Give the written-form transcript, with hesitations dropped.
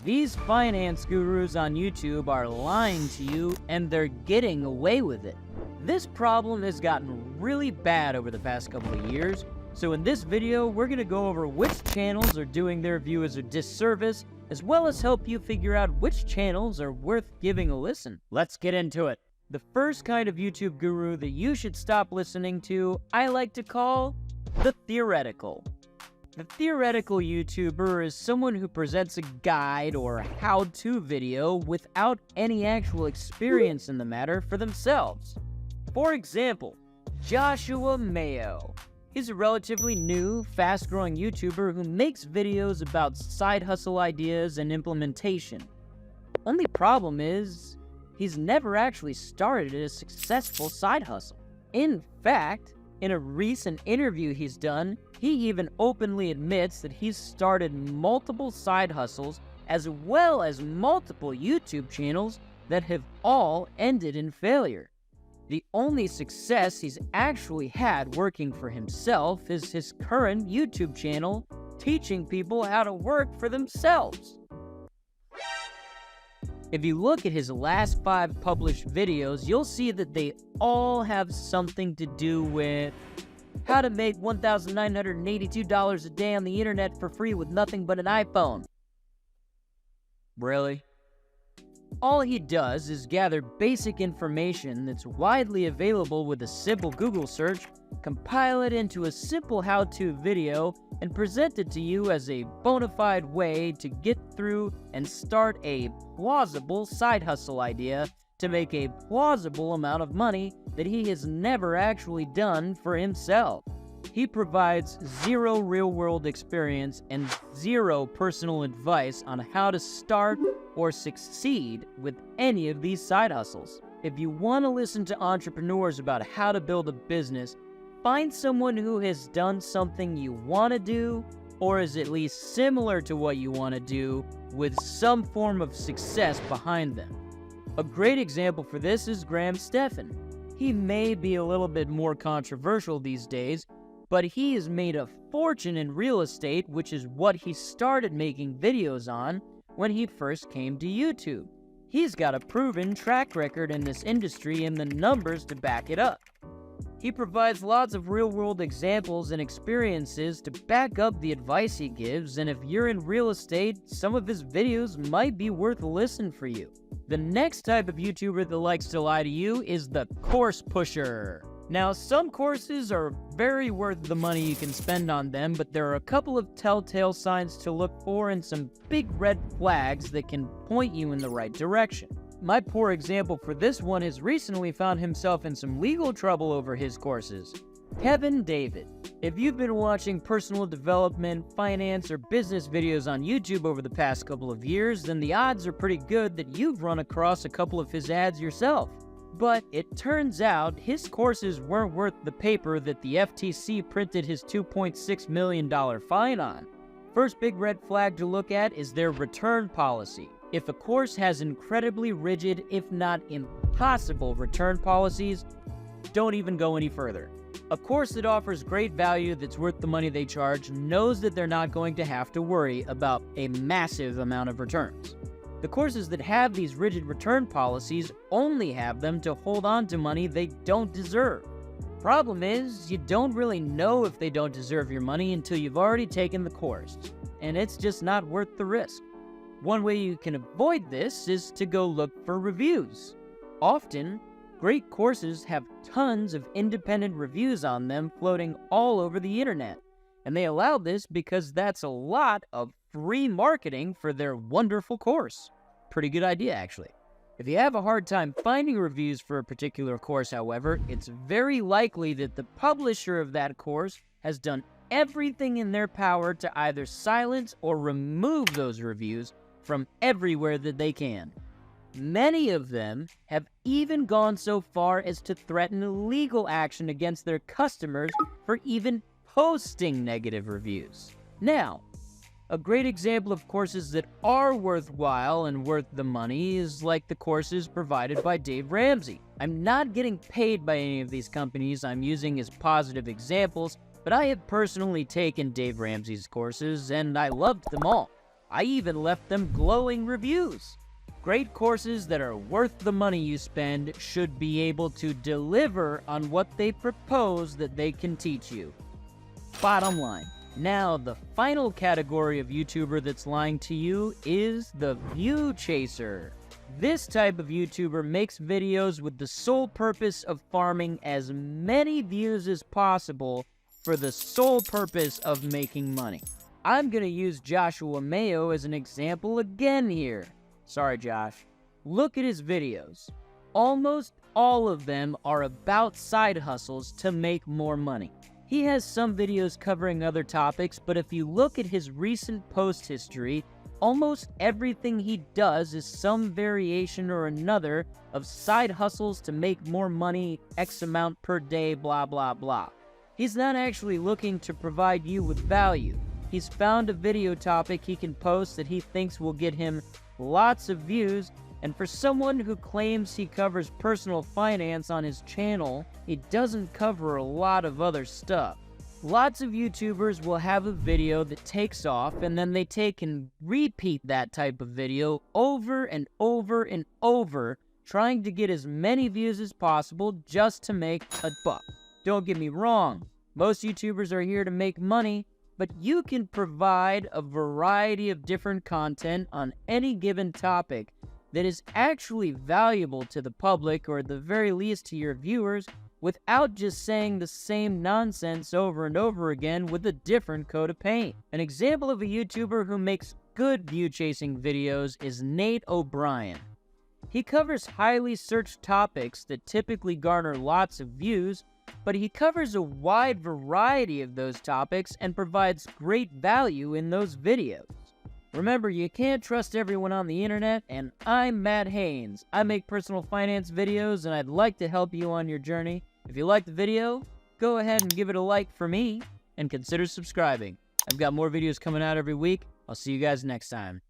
These finance gurus on YouTube are lying to you, and they're getting away with it. This problem has gotten really bad over the past couple of years, so in this video, we're going to go over which channels are doing their viewers a disservice, as well as help you figure out which channels are worth giving a listen. Let's get into it. The first kind of YouTube guru that you should stop listening to, I like to call the theoretical. The theoretical YouTuber is someone who presents a guide or how-to video without any actual experience in the matter for themselves. For example, Joshua Mayo. He's a relatively new, fast-growing YouTuber who makes videos about side hustle ideas and implementation. Only problem is, he's never actually started a successful side hustle. In fact, in a recent interview he's done, he even openly admits that he's started multiple side hustles as well as multiple YouTube channels that have all ended in failure. The only success he's actually had working for himself is his current YouTube channel, teaching people how to work for themselves. If you look at his last 5 published videos, you'll see that they all have something to do with how to make $1,982 a day on the internet for free with nothing but an iPhone. Really? All he does is gather basic information that's widely available with a simple Google search, compile it into a simple how-to video, and present it to you as a bona fide way to get through and start a plausible side hustle idea to make a plausible amount of money that he has never actually done for himself. He provides 0 real-world experience and 0 personal advice on how to start or succeed with any of these side hustles. If you want to listen to entrepreneurs about how to build a business, find someone who has done something you want to do, or is at least similar to what you want to do, with some form of success behind them. A great example for this is Graham Stephan. He may be a little bit more controversial these days, but he has made a fortune in real estate, which is what he started making videos on when he first came to YouTube. He's got a proven track record in this industry and the numbers to back it up. He provides lots of real-world examples and experiences to back up the advice he gives, and if you're in real estate, some of his videos might be worth a listen for you. The next type of YouTuber that likes to lie to you is the course pusher. Now, some courses are very worth the money you can spend on them, but there are a couple of telltale signs to look for and some big red flags that can point you in the right direction. My poor example for this one has recently found himself in some legal trouble over his courses. Kevin David. If you've been watching personal development, finance, or business videos on YouTube over the past couple of years, then the odds are pretty good that you've run across a couple of his ads yourself. But it turns out his courses weren't worth the paper that the FTC printed his $2.6 million fine on. First big red flag to look at is their return policy. If a course has incredibly rigid, if not impossible, return policies, don't even go any further. A course that offers great value that's worth the money they charge knows that they're not going to have to worry about a massive amount of returns. The courses that have these rigid return policies only have them to hold on to money they don't deserve. Problem is, you don't really know if they don't deserve your money until you've already taken the course, and it's just not worth the risk. One way you can avoid this is to go look for reviews. Often, great courses have tons of independent reviews on them floating all over the internet, and they allow this because that's a lot of free marketing for their wonderful course. Pretty good idea, actually. If you have a hard time finding reviews for a particular course, however, it's very likely that the publisher of that course has done everything in their power to either silence or remove those reviews from everywhere that they can. Many of them have even gone so far as to threaten legal action against their customers for even posting negative reviews. Now, a great example of courses that are worthwhile and worth the money is like the courses provided by Dave Ramsey. I'm not getting paid by any of these companies I'm using as positive examples, but I have personally taken Dave Ramsey's courses and I loved them all. I even left them glowing reviews. Great courses that are worth the money you spend should be able to deliver on what they propose that they can teach you. Bottom line. Now, the final category of YouTuber that's lying to you is the view chaser. This type of YouTuber makes videos with the sole purpose of farming as many views as possible for the sole purpose of making money. I'm gonna use Joshua Mayo as an example again here. Sorry, Josh. Look at his videos. Almost all of them are about side hustles to make more money. He has some videos covering other topics, but if you look at his recent post history, almost everything he does is some variation or another of side hustles to make more money, X amount per day, blah, blah, blah. He's not actually looking to provide you with value. He's found a video topic he can post that he thinks will get him lots of views, and for someone who claims he covers personal finance on his channel, he doesn't cover a lot of other stuff. Lots of YouTubers will have a video that takes off, and then they take and repeat that type of video over and over and over, trying to get as many views as possible just to make a buck. Don't get me wrong, most YouTubers are here to make money, but you can provide a variety of different content on any given topic that is actually valuable to the public, or at the very least to your viewers, without just saying the same nonsense over and over again with a different coat of paint. An example of a YouTuber who makes good view-chasing videos is Nate O'Brien. He covers highly searched topics that typically garner lots of views, but he covers a wide variety of those topics and provides great value in those videos. Remember, you can't trust everyone on the internet, and I'm Matt Haynes. I make personal finance videos, and I'd like to help you on your journey. If you liked the video, go ahead and give it a like for me, and consider subscribing. I've got more videos coming out every week. I'll see you guys next time.